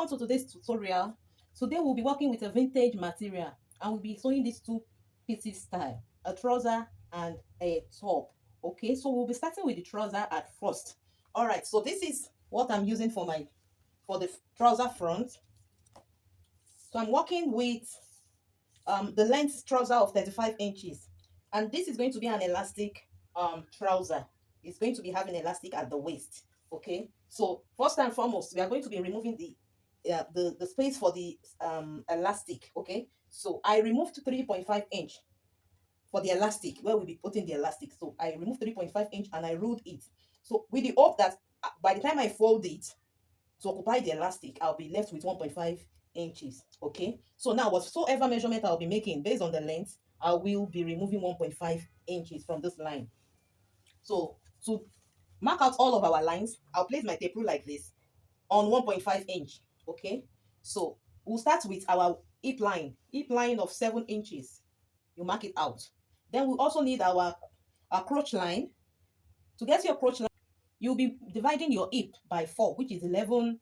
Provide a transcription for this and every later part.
welcome to today's tutorial. Today we'll be working with a vintage material and we'll be sewing these two pieces style, a trouser and a top. Okay, so we'll be starting with the trouser at first. All right, so this is what I'm using for the trouser front. So I'm working with the length trouser of 35 inches, and this is going to be an elastic trouser. It's going to be having elastic at the waist. Okay, so first and foremost, we are going to be removing the space for the elastic. Okay, so I removed 3.5 inch for the elastic where we'll be putting the elastic. So I removed 3.5 inch and I ruled it, so with the hope that by the time I fold it to occupy the elastic, I'll be left with 1.5 inches. Okay, so now whatsoever measurement I'll be making based on the length, I will be removing 1.5 inches from this line. So to mark out all of our lines, I'll place my tape rule like this on 1.5 inch. Okay, so we'll start with our hip line of 7 inches. You mark it out. Then we also need our crotch line. To get your crotch line, you'll be dividing your hip by 4, which is 11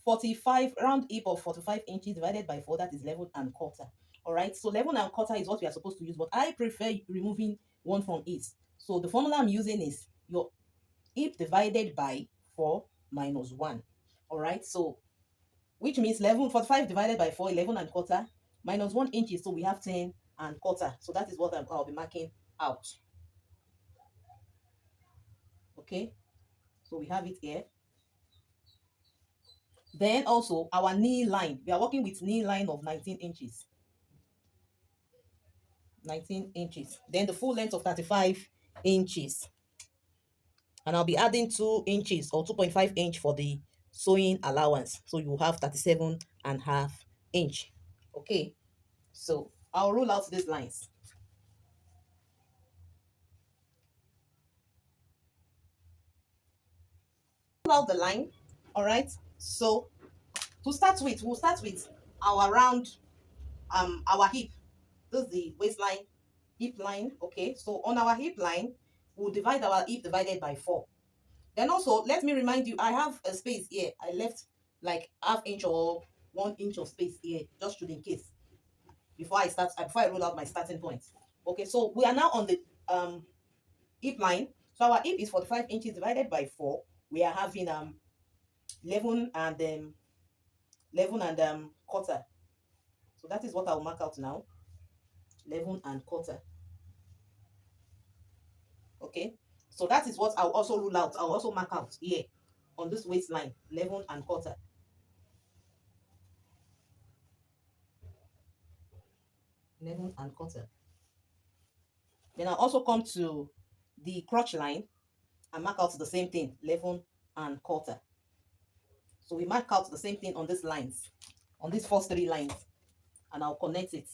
45, round hip of 45 inches divided by 4, that is 11 1/4. All right, so 11 1/4 is what we are supposed to use, but I prefer removing one from it. So the formula I'm using is your hip divided by 4 minus 1. All right, so which means 11 45 divided by 4, 11 1/4 minus 1 inches, so we have 10 1/4. So that is what I'll be marking out. Okay, so we have it here. Then also our knee line, we are working with knee line of 19 inches. 19 inches. Then the full length of 35 inches. And I'll be adding 2 inches or 2.5 inch for the sewing allowance. So you have 37.5 inch. Okay, so I'll rule out these lines. Rule out the line. All right, so to start with, we'll start with our round our hip. This is the waistline, hip line. Okay, so on our hip line, we'll divide our hip divided by 4. Then also, let me remind you, I have a space here. I left like ½ inch or 1 inch of space here, just in case, before I roll out my starting point. Okay, so we are now on the hip line. So our hip is 45 inches divided by 4. We are having 11 and 11 1/4. So that is what I'll mark out now. 11 1/4. Okay, so that is what I'll also rule out. I'll also mark out here on this waistline, 11 1/4. 11 1/4. Then I'll also come to the crotch line and mark out the same thing, 11 1/4. So we mark out the same thing on these lines, on these first 3 lines, and I'll connect it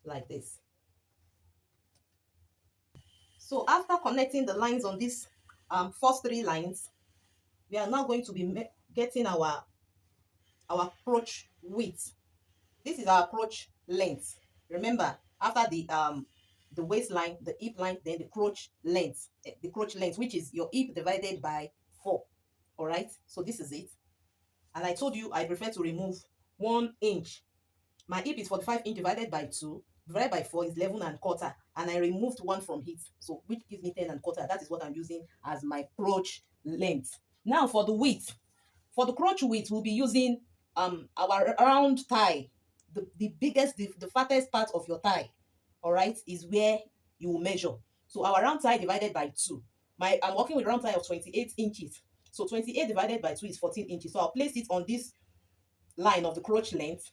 like this. So after connecting the lines on these first 3 lines, we are now going to be getting our crotch width. This is our crotch length. Remember, after the waistline, the hip line, then the crotch length, which is your hip divided by 4. All right, so this is it. And I told you I prefer to remove 1 inch. My hip is 45 inch divided by 2 divided by 4 is 11 1/4, and I removed 1 from it, so which gives me 10 1/4. That is what I'm using as my crotch length. Now for the width, for the crotch width, we'll be using our round thigh. The biggest, the fattest part of your thigh, all right, is where you will measure. So our round thigh divided by 2. I'm working with round thigh of 28 inches. So 28 divided by 2 is 14 inches. So I'll place it on this line of the crotch length,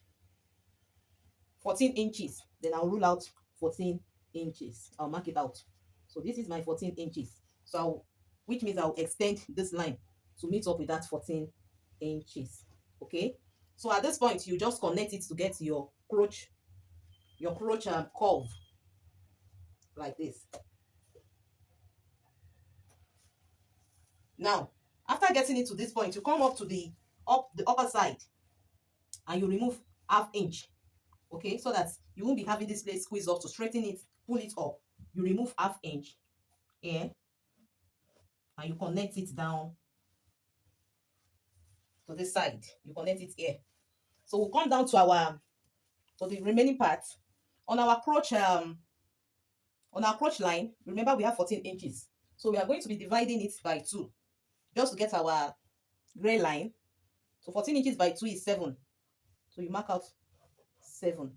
14 inches. Then I'll rule out 14 inches. I'll mark it out. So this is my 14 inches. So which means I'll extend this line to meet up with that 14 inches. Okay, so at this point you just connect it to get your crotch curve like this. Now after getting it to this point, you come up to the upper side and you remove ½ inch. Okay, so that you won't be having this place squeeze up. To straighten it, pull it up, you remove ½ inch here and you connect it down to this side. You connect it here. So we'll come down to our to the remaining part on our crotch line. Remember we have 14 inches, so we are going to be dividing it by 2 just to get our gray line. So 14 inches by 2 is 7, so you mark out 7.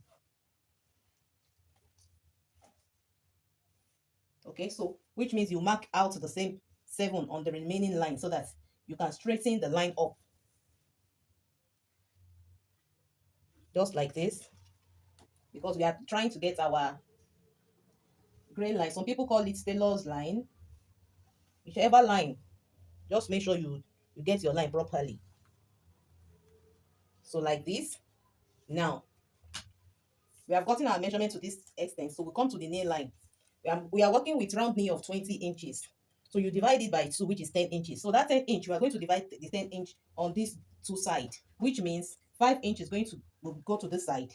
Okay, so which means you mark out the same 7 on the remaining line so that you can straighten the line up just like this, because we are trying to get our gray line. Some people call it Taylor's line. Whichever line, just make sure you get your line properly. So like this. Now we have gotten our measurement to this extent, so we come to the nail line. We are working with round knee of 20 inches. So you divide it by 2, which is 10 inches. So that 10 inch, you are going to divide the 10 inch on these two sides, which means 5 inch is going to will go to this side,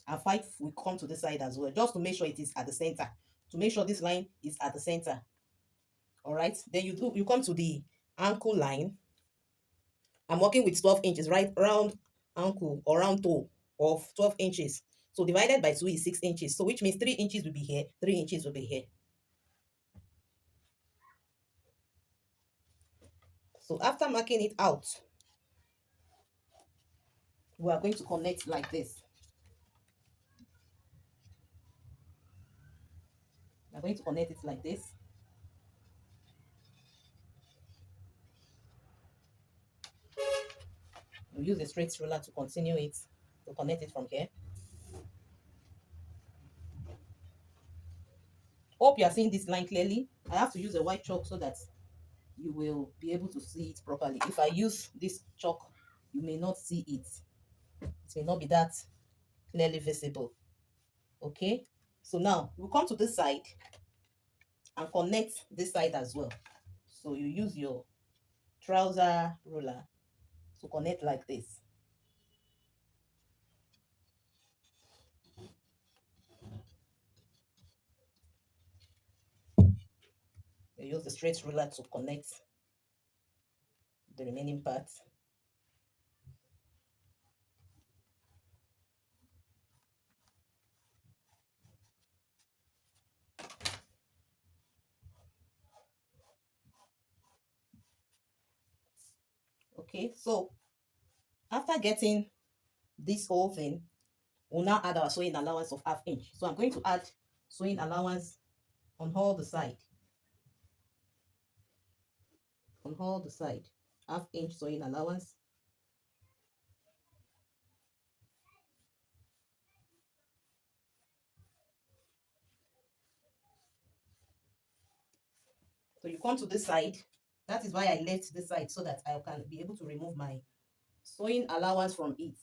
and 5 will come to this side as well, just to make sure it is at the center, to make sure this line is at the center. All right, then you come to the ankle line. I'm working with 12 inches, right? Round ankle or round toe of 12 inches. So divided by 2 is 6 inches. So which means 3 inches will be here, 3 inches will be here. So after marking it out, we are going to connect like this. We are going to connect it like this. We'll use a straight ruler to continue it, to connect it from here. Hope you are seeing this line clearly. I have to use a white chalk so that you will be able to see it properly. If I use this chalk, you may not see it. It may not be that clearly visible. Okay, so now we'll come to this side and connect this side as well. So you use your trouser ruler to connect like this. You use the straight ruler to connect the remaining parts. Okay, so after getting this whole thing, we'll now add our sewing allowance of ½ inch. So I'm going to add sewing allowance on all the side. On all the side, ½ inch sewing allowance. So you come to this side. That is why I left this side, so that I can be able to remove my sewing allowance from it.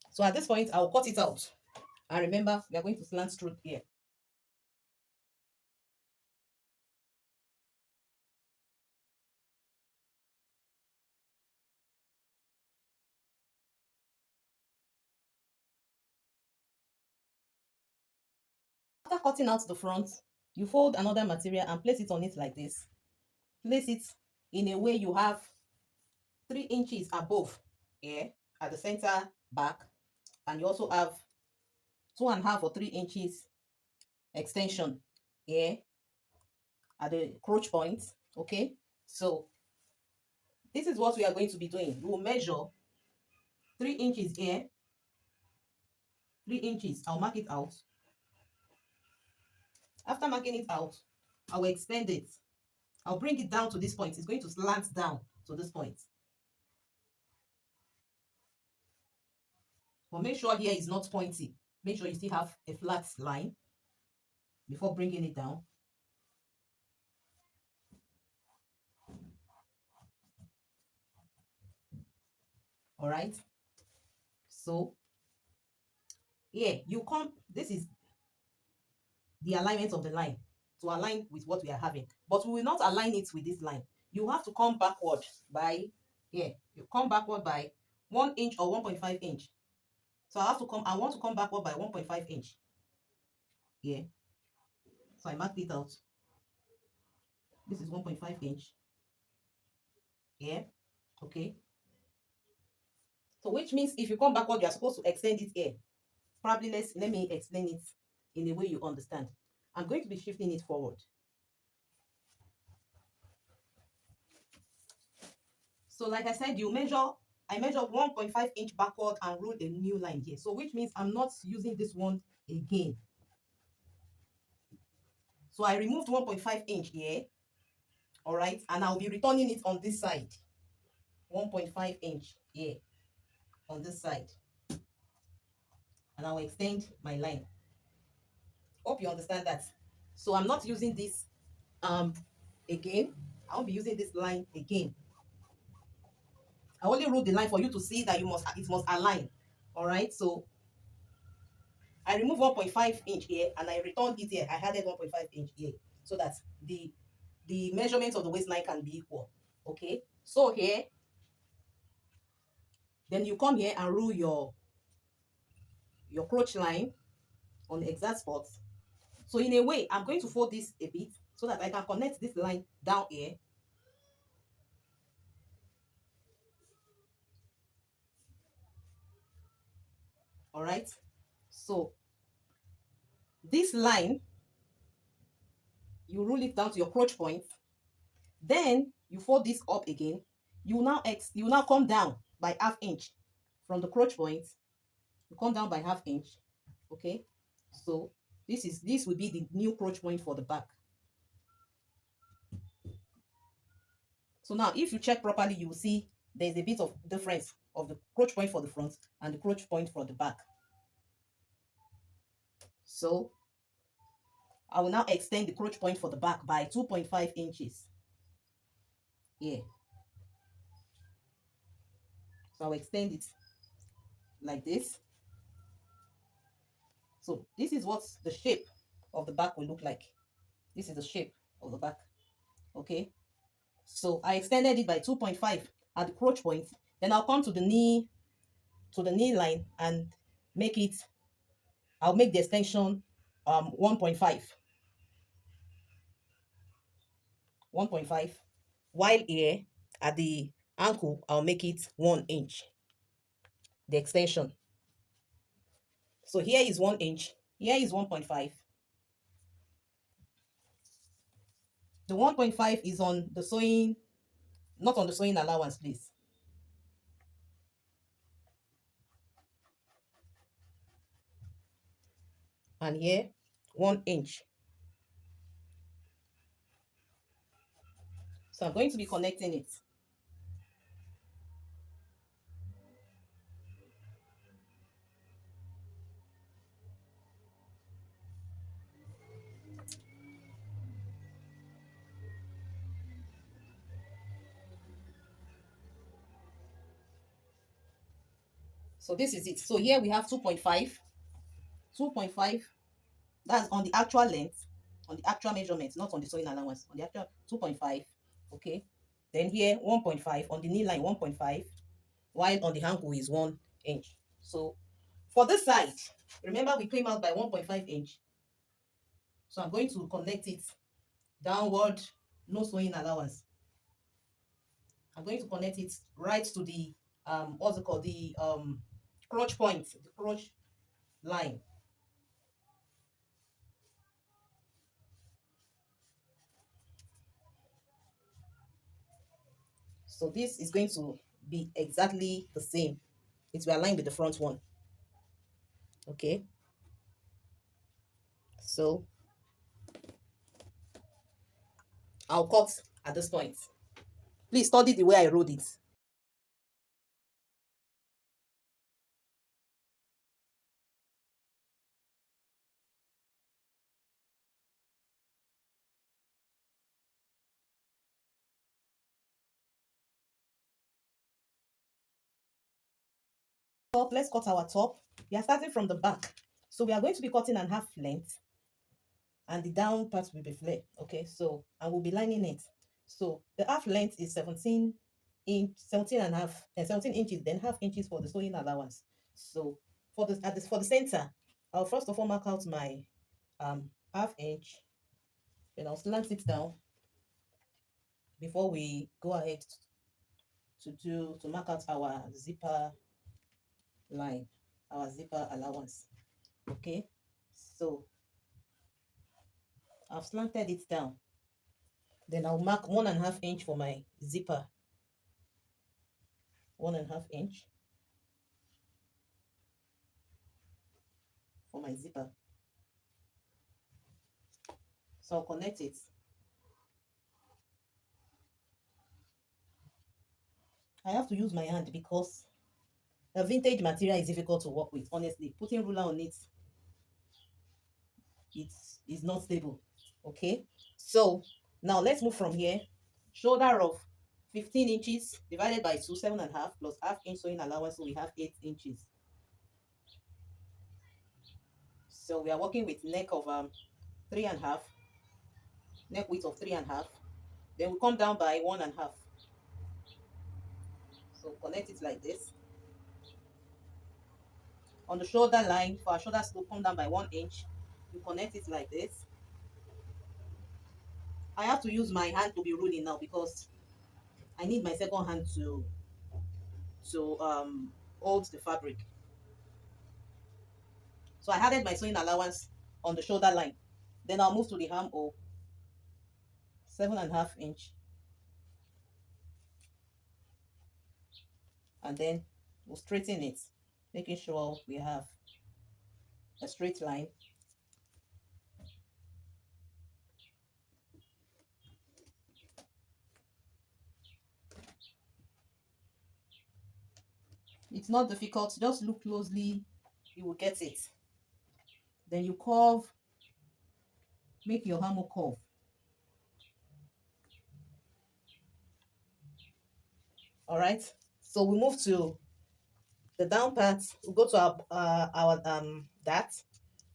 So at this point, I'll cut it out. And remember, we are going to slant through here. After cutting out the front, you fold another material and place it on it like this. Place it in a way you have 3 inches above here at the center back, and you also have 2.5 or 3 inches extension here at the crotch point. Okay, so this is what we are going to be doing. We will measure 3 inches here, 3 inches. I'll mark it out. After marking it out, I will extend it. I'll bring it down to this point. It's going to slant down to this point. But make sure here is not pointy. Make sure you still have a flat line before bringing it down. All right. So here you come. This is the alignment of the line to align with what we are having. But we will not align it with this line. You have to come backward by here. You come backward by 1 inch or 1.5 inch. So I want to come backward by 1.5 inch. here. So I marked it out. This is 1.5 inch here. Okay. So which means if you come backward, you are supposed to extend it here. Probably let me explain it in a way you understand. I'm going to be shifting it forward. So like I said, I measured 1.5 inch backward and ruled a new line here. So which means I'm not using this one again. So I removed 1.5 inch here. All right. And I'll be returning it on this side. 1.5 inch here on this side. And I'll extend my line. Hope you understand that. So I'm not using this again. I won't be using this line again. I only wrote the line for you to see that it must align. All right. So I removed 1.5 inch here and I returned it here. I added 1.5 inch here so that the measurement of the waistline can be equal. Okay. So here, then you come here and rule your crotch line on the exact spot. So in a way, I'm going to fold this a bit so that I can connect this line down here. All right. So this line, you rule it down to your crotch point. Then you fold this up again. You now come down by ½ inch from the crotch point. You come down by ½ inch. Okay. So this will be the new crotch point for the back. So now if you check properly, you will see there's a bit of difference of the crotch point for the front and the crotch point for the back. So I will now extend the crotch point for the back by 2.5 inches. Here. So I'll extend it like this. So this is what the shape of the back will look like. This is the shape of the back. Okay. So I extended it by 2.5 at the crotch point. Then I'll come to the knee line and I'll make the extension 1.5. 1.5. While here at the ankle, I'll make it 1 inch. The extension. So here is 1 inch. Here is 1.5. The 1.5 is on the sewing, not on the sewing allowance, please. And here, 1 inch. So I'm going to be connecting it. So this is it. So here we have 2.5. 2.5. That's on the actual length, on the actual measurement, not on the sewing allowance. On the actual 2.5. Okay. Then here 1.5 on the knee line, 1.5, while on the ankle is 1 inch. So for this side, remember we came out by 1.5 inch. So I'm going to connect it downward, no sewing allowance. I'm going to connect it right to the what's it called, the crotch point, the crotch line. So this is going to be exactly the same. It will align with the front one. Okay. So I'll cut at this point. Please study the way I wrote it. Top, let's cut our top. We are starting from the back. So we are going to be cutting an half length and the down part will be flare. Okay, so I will be lining it. So the half length is 17 and a half, 17 inches, then ½ inches for the sewing allowance. So for the center, I'll first of all mark out my half inch. Then I'll slant it down before we go ahead to mark out our zipper line, our zipper allowance. Okay, so I've slanted it down. Then I'll mark 1.5 inch for my zipper. 1.5 inch for my zipper. So I'll connect it. I have to use my hand because the vintage material is difficult to work with. Honestly, putting ruler on it, it's not stable. Okay, so now let's move from here. Shoulder of 15 inches divided by 2, 7.5 plus half inch sewing allowance, so we have 8 inches. So we are working with neck of 3.5, neck width of 3.5. Then we come down by 1.5. So connect it like this. On the shoulder line, for our shoulder slope, come down by 1 inch. You connect it like this. I have to use my hand to be ruling now because I need my second hand to hold the fabric. So I added my sewing allowance on the shoulder line. Then I'll move to the armhole, 7.5 inch, and then we'll straighten it, making sure we have a straight line. It's not difficult, just look closely, you will get it. Then you curve, make your armhole curve. All right, so we move to the down part. We'll go to our that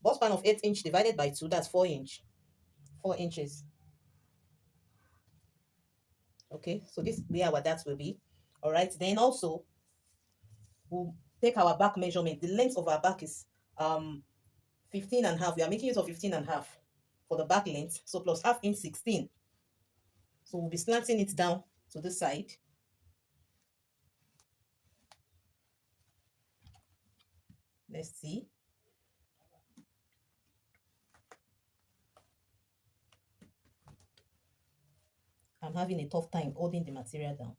bust span of 8 inch divided by 2, that's 4 inch, 4 inches. Okay, so this where our that will be. All right, then also we'll take our back measurement. The length of our back is 15.5. We are making use of 15.5 for the back length, so plus half inch 16. So we'll be slanting it down to the side. Let's see. I'm having a tough time holding the material down.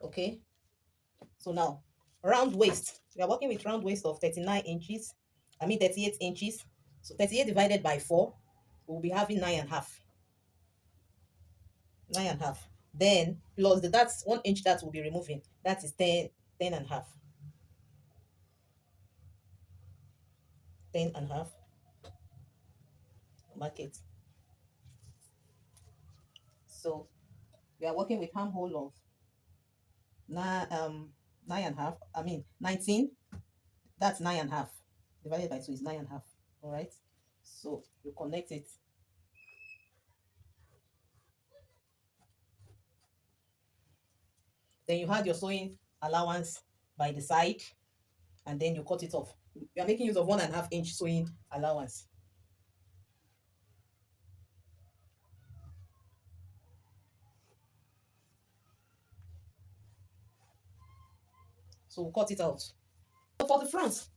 Okay, so now round waist. We are working with round waist of 39 inches. I mean 38 inches. So 38 divided by 4, we'll be having 9.5. 9.5. Then plus that's 1 inch that we'll be removing. That is 10.5. 10.5. Mark it. So we are working with armhole of 9.5. I mean 19. That's 9.5 divided by 2 is 9.5. All right. So you connect it. Then you had your sewing allowance by the side, and then you cut it off. You are making use of 1.5 inch sewing allowance. So we'll cut it out. So for the front,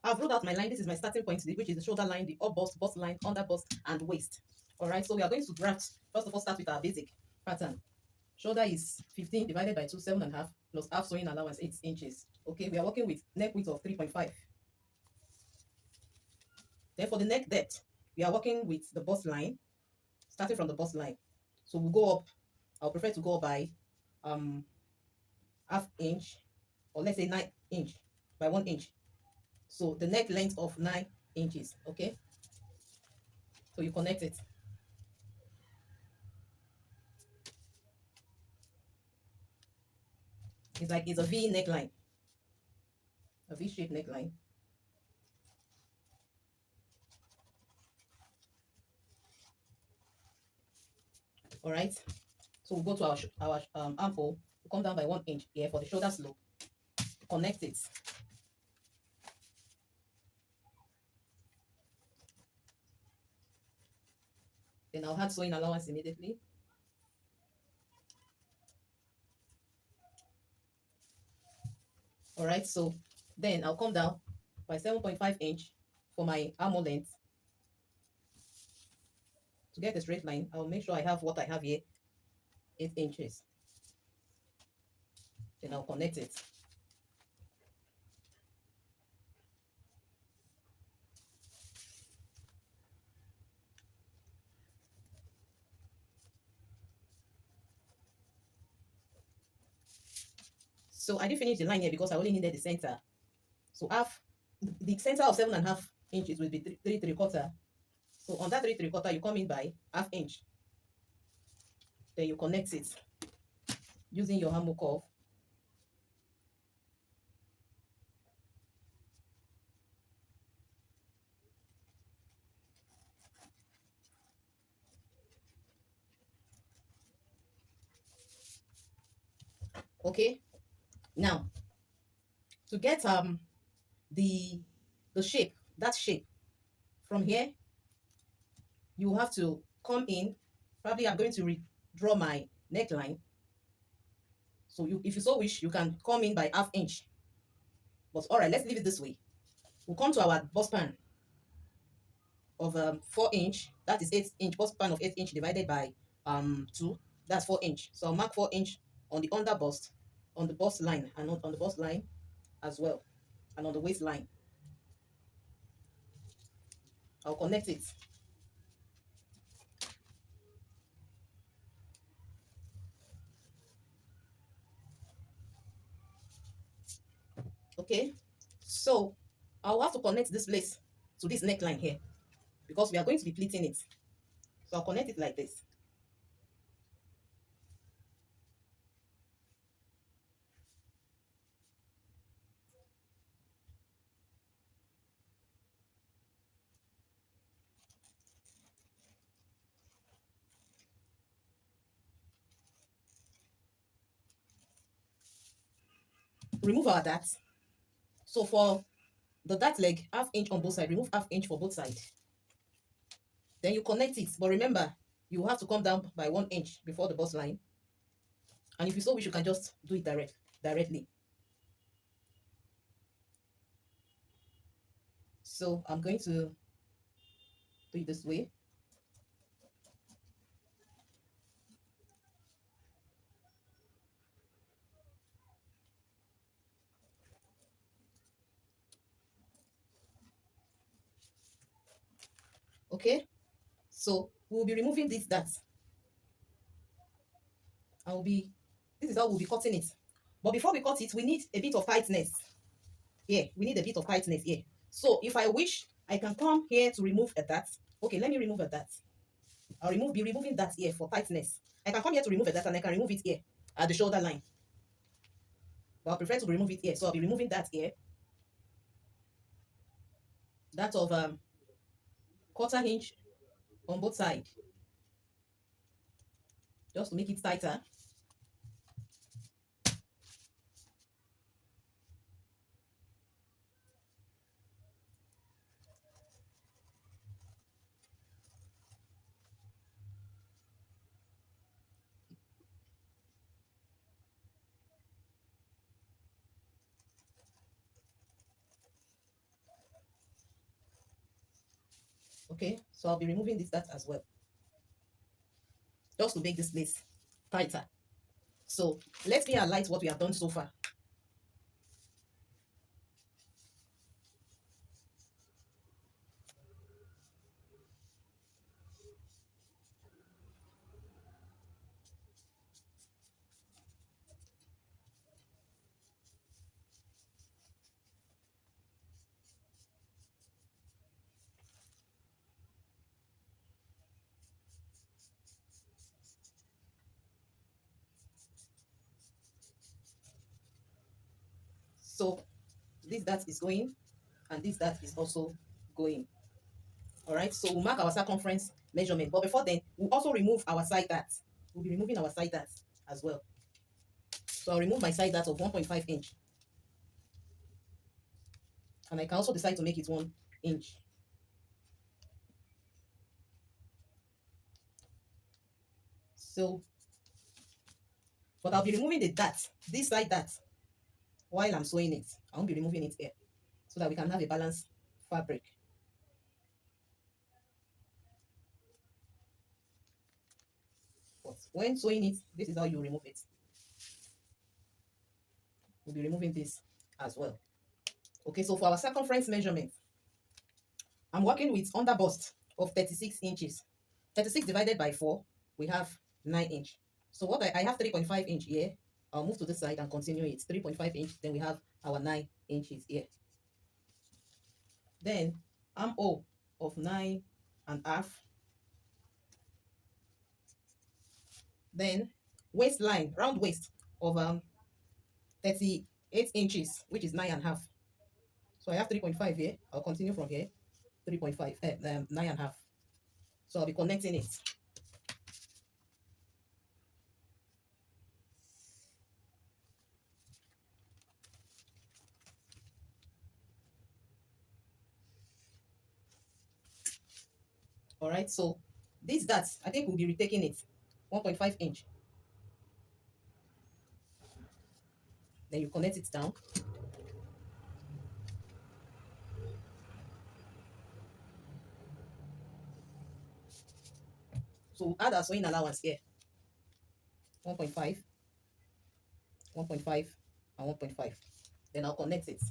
I've ruled out my line. This is my starting point, which is the shoulder line, the up bust line, under bust, and waist. All right, so we are going to draft. First of all, start with our basic pattern. Shoulder is 15 divided by 2, 7.5 plus half sewing allowance, 8 inches. Okay, we are working with neck width of 3.5. Then for the neck depth, we are working with the bust line, starting from the bust line. So we'll go up. I'll prefer to go by half inch, or let's say 9 inch by 1 inch. So the neck length of 9 inches. Okay, so you connect it. It's like it's a V neckline, a V-shaped neckline. All right, so we'll go to our armhole. We'll come down by 1 inch here for the shoulder slope. Connect it. Then I'll add sewing allowance immediately. All right, so then I'll come down by 7.5 inch for my armhole length. To get a straight line, I'll make sure I have what I have here, 8 inches. Then I'll connect it. So I didn't finish the line here because I only needed the center. So half, the center of 7.5 inches will be 3 3/4. So on that 3 3/4, you come in by ½ inch. Then you connect it using your hammer curve. Okay. Now, to get the shape, that shape from here, you have to come in. Probably I'm going to redraw my neckline. So if you so wish, you can come in by ½ inch. But all right, let's leave it this way. We'll come to our bust span of 4 inch. That is 8 inch. Bust span of 8 inch divided by 2. That's 4 inch. So I'll mark 4 inch on the under bust, on the bust line, and on the bust line as well, and on the waistline. I'll connect it. Okay, so I'll have to connect this place to this neckline here because we are going to be pleating it. So I'll connect it like this. Remove our dart. So for the dart leg, ½ inch on both sides, remove ½ inch for both sides. Then you connect it. But remember, you have to come down by 1 inch before the bust line. And if you so wish, you can just do it directly. So I'm going to do it this way. Okay, so we'll be removing this dart. This is how we'll be cutting it. But before we cut it, we need a bit of tightness. Here, we need a bit of tightness here. So if I wish, I can come here to remove a dart. Okay, let me remove a dart. I'll be removing that here for tightness. I can come here to remove a dart and I can remove it here at the shoulder line. But I prefer to remove it here. So I'll be removing that here. That of 1/4 inch on both sides. Just to make it tighter. Okay, so I'll be removing this dart as well. Just to make this place tighter. So let me highlight what we have done so far. So this dart is going and this dart is also going. All right, so we'll mark our circumference measurement. But before then, we'll also remove our side dart. We'll be removing our side dart as well. So I'll remove my side dart of 1.5 inch. And I can also decide to make it 1 inch. So, but I'll be removing the dart, this side dart, while I'm sewing it. I won't be removing it here, so that we can have a balanced fabric. But when sewing it, this is how you remove it. We'll be removing this as well. Okay, so for our circumference measurement, I'm working with under bust of 36 inches. 36 divided by 4, we have 9 inch. So what I have 3.5 inch here. I'll move to this side and continue it. 3.5 inch, then we have our 9 inches here. Then armhole of 9.5. Then waistline, round waist of 38 inches, which is 9.5. So I have 3.5 here. I'll continue from here. 3.5, 9.5. So I'll be connecting it. All right, so this dart, I think we'll be retaking it 1.5 inch. Then you connect it down. So we'll add our sewing allowance here. 1.5, 1.5, and 1.5. Then I'll connect it.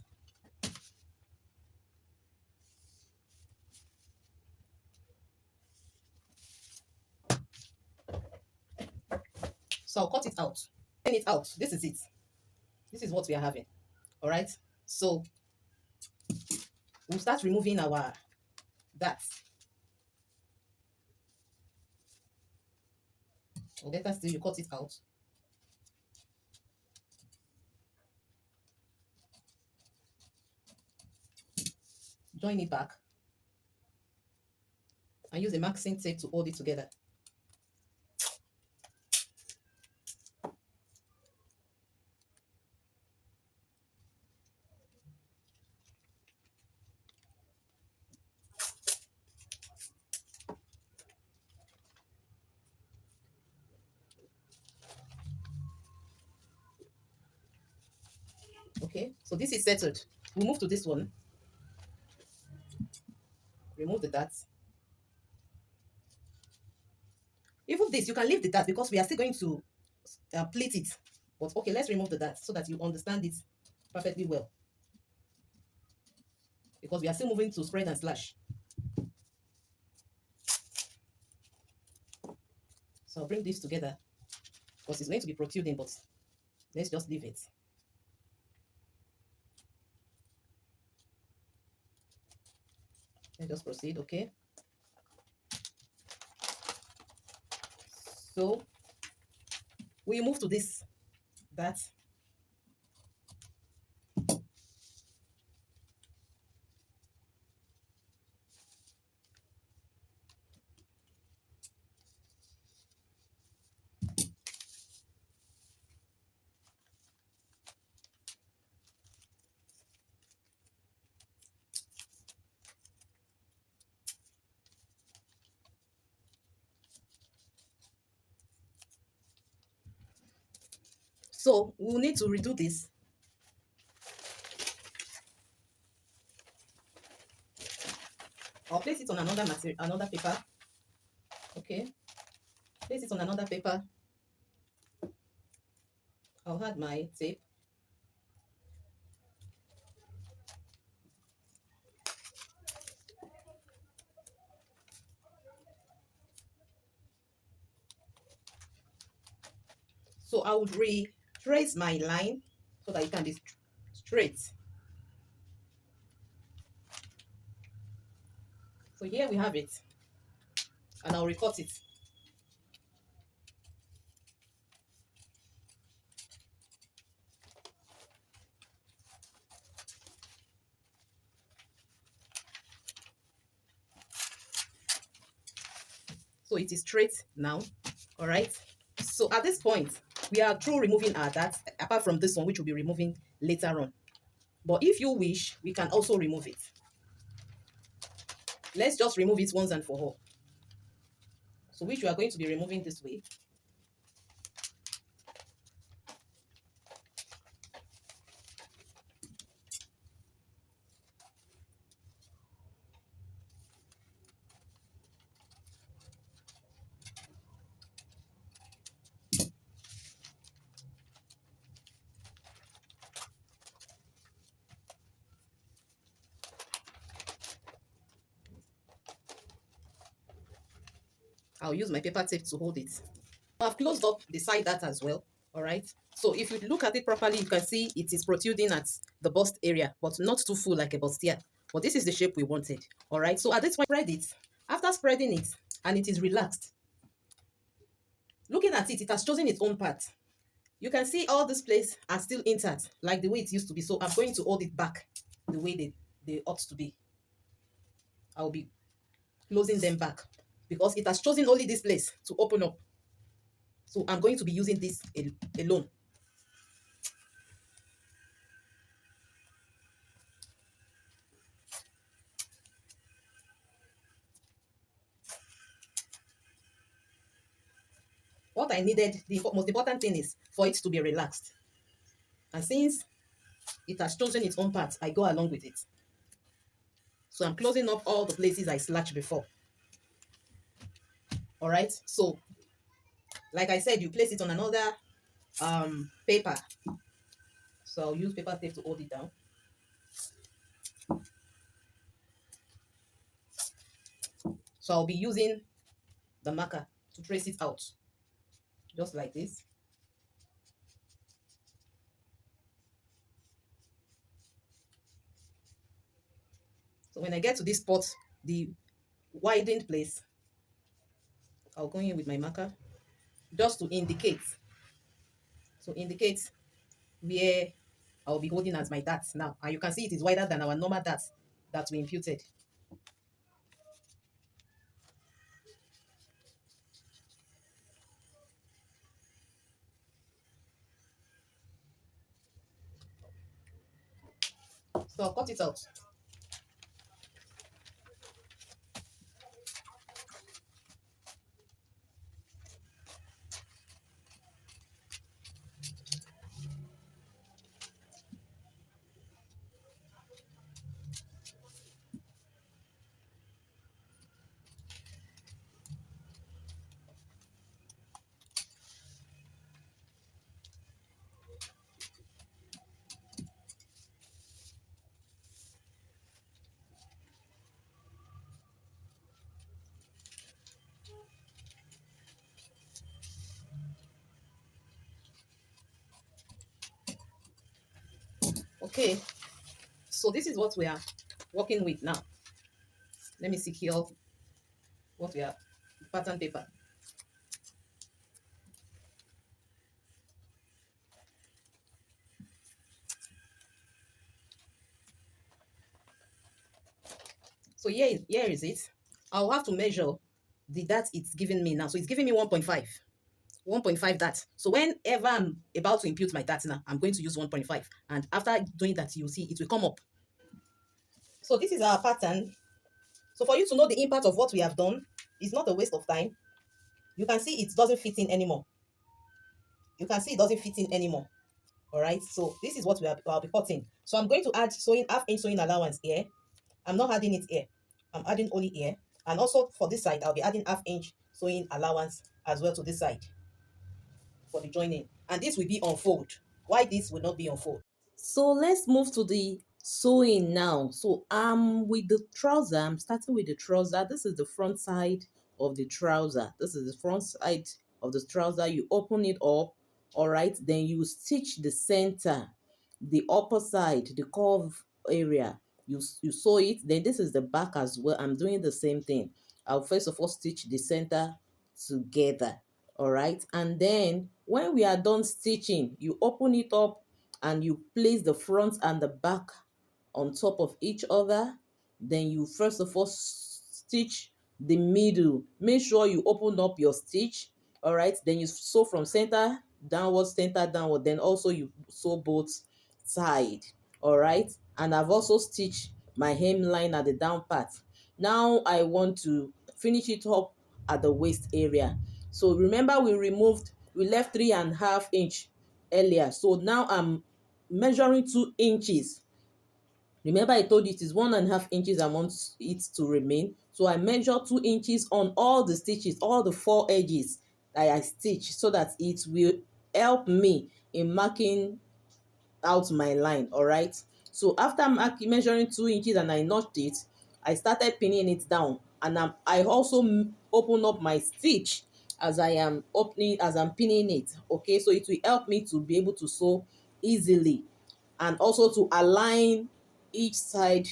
So I'll cut it out. Turn it out. This is it. This is what we are having. All right. So we'll start removing our darts. Or better still, you cut it out. Join it back. And use a maxing tape to hold it together. Okay, so this is settled. We'll move to this one. Remove the darts. Even this, you can leave the dart because we are still going to plait it. But okay, let's remove the dart so that you understand it perfectly well. Because we are still moving to spread and slash. So I'll bring this together because it's going to be protruding, but let's just leave it. Let's just proceed, okay? So we move to this, that. So we'll need to redo this. I'll place it on another material, another paper. Okay. Place it on another paper. I'll add my tape. So I would retrace my line so that it can be straight. So here we have it. And I'll recut it. So it is straight now. All right. So at this point, we are through removing our darts, apart from this one, which we'll be removing later on. But if you wish, we can also remove it. Let's just remove it once and for all. So which we are going to be removing this way. I'll use my paper tape to hold it. I've closed up the side that as well. All right. So if you look at it properly, you can see it is protruding at the bust area, but not too full like a bustier. But this is the shape we wanted. All right. So at this point, spread it. After spreading it, and it is relaxed, looking at it, it has chosen its own path. You can see all this place are still intact, like the way it used to be. So I'm going to hold it back the way they ought to be. I'll be closing them back because it has chosen only this place to open up. So I'm going to be using this alone. What I needed, the most important thing is for it to be relaxed. And since it has chosen its own path, I go along with it. So I'm closing up all the places I slashed before. All right. So, like I said, you place it on another paper. So I'll use paper tape to hold it down. So I'll be using the marker to trace it out, just like this. So when I get to this spot, the widened place, I'll go in with my marker just to indicate. So indicate where I'll be holding as my dart now. And you can see it is wider than our normal dart that we imputed. So I'll cut it out. Okay, so this is what we are working with now. Let me secure what we are, pattern paper. So here is it. I'll have to measure the dart it's giving me now. So it's giving me 1.5. 1.5 dart. So whenever I'm about to impute my dart now, I'm going to use 1.5. And after doing that, you'll see it will come up. So this is our pattern. So for you to know the impact of what we have done, it's not a waste of time. You can see it doesn't fit in anymore. You can see it doesn't fit in anymore. All right. So this is what I'll be cutting. So I'm going to add sewing half-inch sewing allowance here. I'm not adding it here. I'm adding only here. And also for this side, I'll be adding half-inch sewing allowance as well to this side for the joining. And this will be on fold. Why this will not be on fold? So let's move to the sewing now. So with the trouser, I'm starting with the trouser. This is the front side of the trouser. This is the front side of the trouser. You open it up, all right, then you stitch the center, the upper side, the curve area. You sew it. Then this is the back as well. I'm doing the same thing. I'll first of all stitch the center together, all right, and then when we are done stitching, you open it up and you place the front and the back on top of each other. Then you first of all stitch the middle. Make sure you open up your stitch, all right, then you sew from center downward, then also you sew both side, all right. And I've also stitched my hemline at the down part. Now I want to finish it up at the waist area. So remember we left 3.5 inch earlier. So now I'm measuring 2 inches. Remember I told you it is 1.5 inches I want it to remain. So I measure 2 inches on all the stitches, all the 4 edges that I stitch, so that it will help me in marking out my line. All right. So after measuring 2 inches and I notched it, I started pinning it down and I also open up my stitch as I'm pinning it. Okay, so it will help me to be able to sew easily, and also to align each side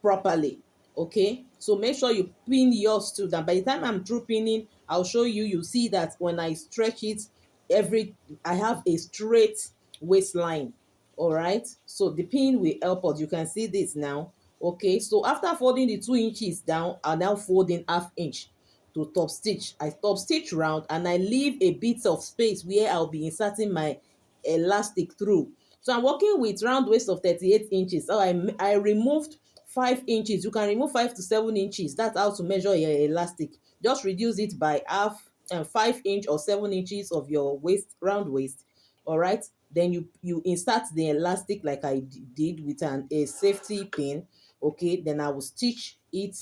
properly. Okay, so make sure you pin yours too. Then by the time I'm through pinning, I'll show you. You see that when I stretch it, every I have a straight waistline. All right, so the pin will help us. You can see this now. Okay, so after folding the 2 inches down, I now fold in half inch to top stitch. I top stitch round and I leave a bit of space where I'll be inserting my elastic through. So I'm working with round waist of 38 inches. So I removed 5 inches. You can remove 5 to 7 inches. That's how to measure your elastic. Just reduce it by half and 5 inch or 7 inches of your waist, round waist. All right, then you insert the elastic like I did with a safety pin. Okay, then I will stitch it,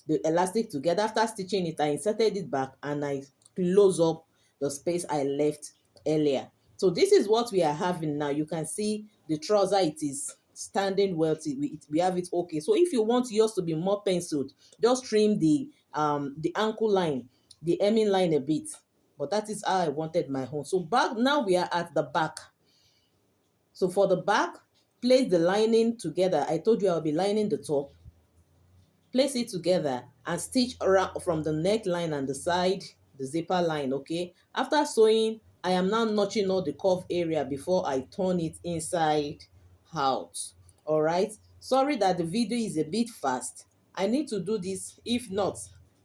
the elastic, together. After stitching it, I inserted it back and I close up the space I left earlier. So this is what we are having now. You can see the trouser, it is standing well. We have it okay. So if you want yours to be more penciled, just trim the ankle line, the hemming line a bit. But that is how I wanted my own. So back, now we are at the back. So for the back, place the lining together. I told you I'll be lining the top. Place it together and stitch around from the neckline and the side, the zipper line. Okay, after sewing, I am now notching all the curve area before I turn it inside out. All right, sorry that the video is a bit fast. I need to do this. If not,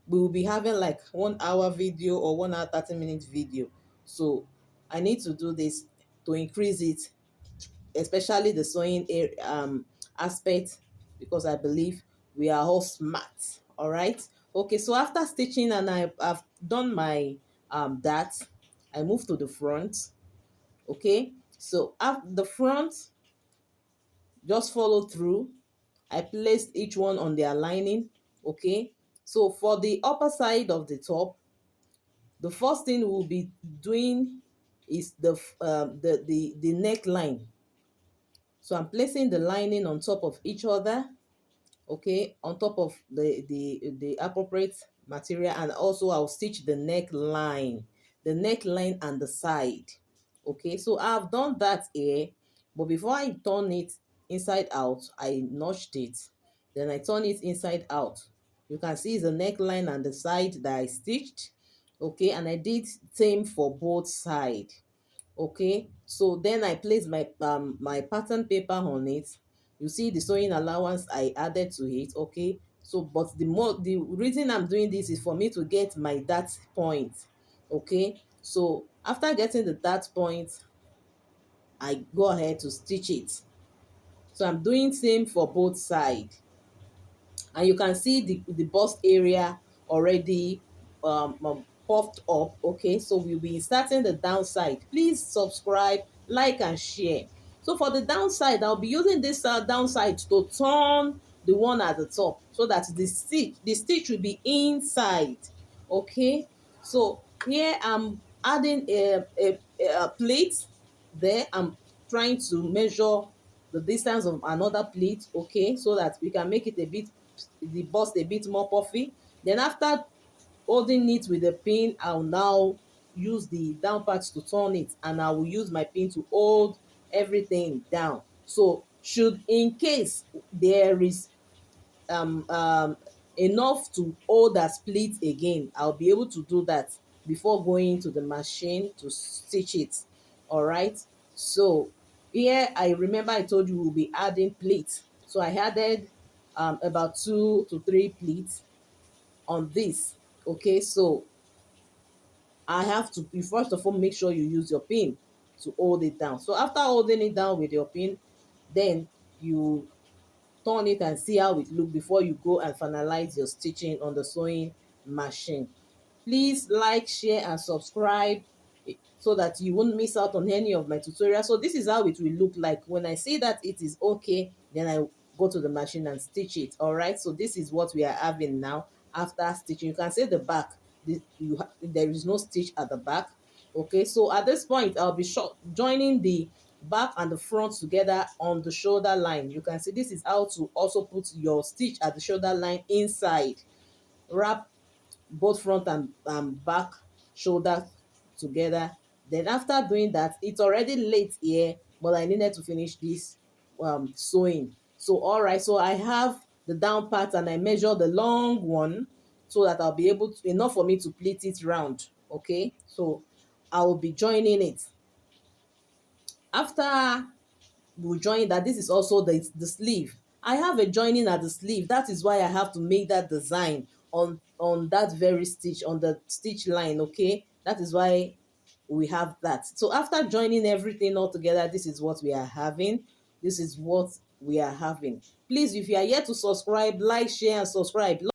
we will be having like 1 hour video or 1 hour 30 minute video. So I need to do this to increase it, especially the sewing aspect, because I believe we are all smart. All right. Okay, so after stitching and I've done my that, I move to the front. Okay, so at the front, just follow through. I placed each one on their lining. Okay, so for the upper side of the top, the first thing we'll be doing is the neckline. So I'm placing the lining on top of each other, okay, on top of the appropriate material, and also I'll stitch the neckline and the side. Okay, so I've done that here, but before I turn it inside out, I notched it, then I turn it inside out. You can see the neckline and the side that I stitched. Okay, and I did same for both side. Okay, so then I place my pattern paper on it. You see the sewing allowance I added to it. Okay, so but the reason I'm doing this is for me to get my dart point. Okay, so after getting the dart point, I go ahead to stitch it. So I'm doing same for both sides, and you can see the bust area already puffed up. Okay, so we'll be starting the downside. Please subscribe, like, and share. So for the downside, I'll be using this downside to turn the one at the top, so that the stitch will be inside. Okay, so here I'm adding a plate. There I'm trying to measure the distance of another plate. Okay, so that we can make it a bit, the bust a bit more puffy. Then after holding it with the pin, I'll now use the down part to turn it, and I will use my pin to hold everything down. So should in case there is enough to hold that split again, I'll be able to do that before going to the machine to stitch it. All right, so here I remember I told you we'll be adding pleats, so I added about 2 to 3 pleats on this. Okay, so I have to, you first of all make sure you use your pin to hold it down. So after holding it down with your pin, then you turn it and see how it look before you go and finalize your stitching on the sewing machine. Please like, share, and subscribe, so that you won't miss out on any of my tutorials. So this is how it will look like. When I see that it is okay, then I go to the machine and stitch it. All right, so this is what we are having now after stitching. You can see the back, there is no stitch at the back. Okay, so at this point I'll be joining the back and the front together on the shoulder line. You can see this is how to also put your stitch at the shoulder line inside. Wrap both front and back shoulder together. Then after doing that, it's already late here, but I needed to finish this sewing. So all right, so I have the down part and I measure the long one so that I'll be able to, enough for me to pleat it round. Okay, so I will be joining it. After we join that, this is also the sleeve. I have a joining at the sleeve. That is why I have to make that design on that very stitch, on the stitch line. Okay, that is why we have that. So after joining everything all together, this is what we are having. This is what we are having. Please, if you are yet to subscribe, like, share and subscribe.